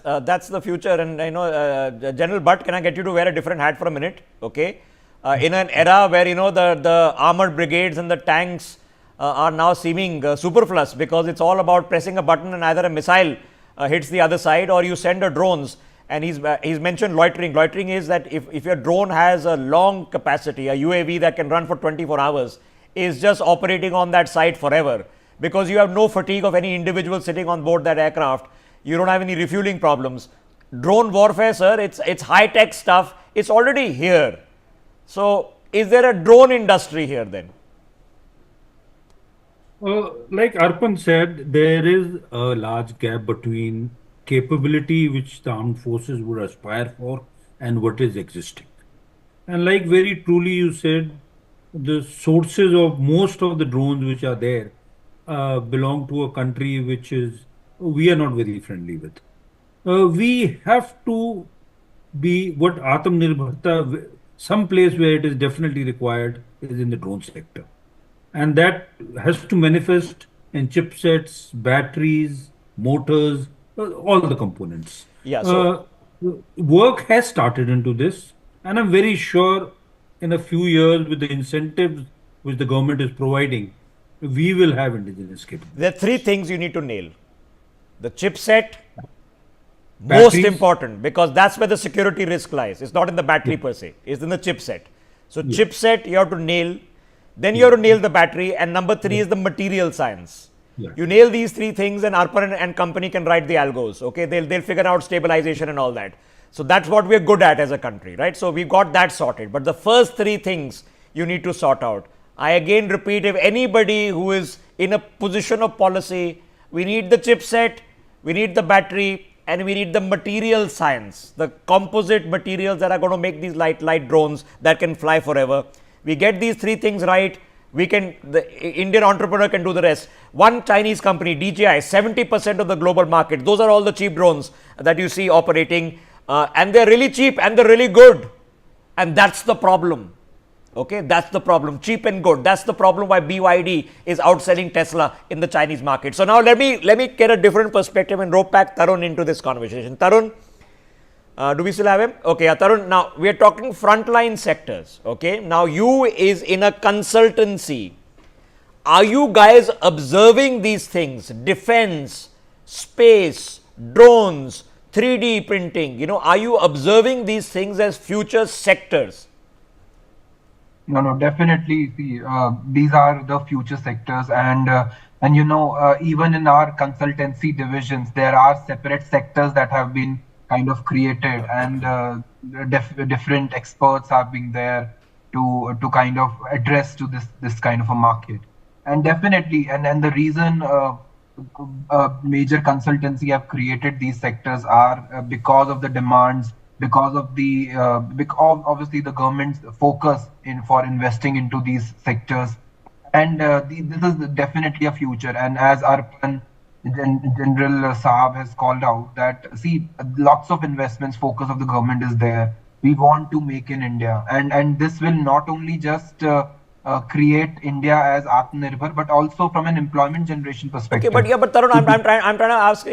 that's the future. And General Butt, can I get you to wear a different hat for a minute? Okay. In an era where the armored brigades and the tanks are now seeming superfluous, because it's all about pressing a button and either a missile hits the other side or you send a drones. And he's mentioned loitering. Loitering is that if your drone has a long capacity, a UAV that can run for 24 hours, is just operating on that site forever, because you have no fatigue of any individual sitting on board that aircraft. You don't have any refueling problems. Drone warfare, sir, it's high-tech stuff. It's already here. So is there a drone industry here then? Like Arpan said, there is a large gap between capability which the armed forces would aspire for and what is existing. And like very truly you said, the sources of most of the drones which are there belong to a country which is we are not very friendly with. We have to be what Atmanirbharta, some place where it is definitely required is in the drone sector. And that has to manifest in chipsets, batteries, motors, all the components. Yeah. So Uh, Work has started into this, and I'm very sure in a few years, with the incentives which the government is providing, we will have indigenous there are three capabilities. things you need to nail. The chipset, most Batteries, important, because that's where the security risk lies. It's not in the yeah, battery per se, it's in the chipset. So yeah, chipset you have to nail, then you yeah, have to nail the battery, and number three yeah, is the material science. yeah, You nail these three things, and Arpan and company can write the algos. Okay, they'll figure out stabilization and all that. So that's what we're good at as a country, right? So we've got that sorted. But the first three things you need to sort out. I again repeat, if anybody who is in a position of policy, we need the chipset, we need the battery, and we need the material science, the composite materials that are going to make these light drones that can fly forever. We get these three things right, the Indian entrepreneur can do the rest. One Chinese company, DJI, 70% of the global market. Those are all the cheap drones that you see operating, and they're really cheap and they're really good. And that's the problem. Okay, that's the problem. Cheap and good. That's the problem why BYD is outselling Tesla in the Chinese market. So now let me get a different perspective and rope back Tarun into this conversation. Tarun, do we still have him? Okay, Tarun. Now we are talking frontline sectors. Okay, now you is in a consultancy. Are you guys observing these things? Defense, space, drones, 3D printing. Are you observing these things as future sectors? No, no, definitely. See, these are the future sectors, and even in our consultancy divisions, there are separate sectors that have been kind of created, and different experts have been there to kind of address to this kind of a market. And definitely, and the reason major consultancy have created these sectors are because of the demands, because of because obviously the government's focus in for investing into these sectors, and this is definitely a future. And as Arpan General Saab has called out, that see, lots of investments focus of the government is there. We want to make in India, and this will not only just create India as Atmanirbhar, but also from an employment generation Okay, perspective. but Tarun, I'm trying to ask,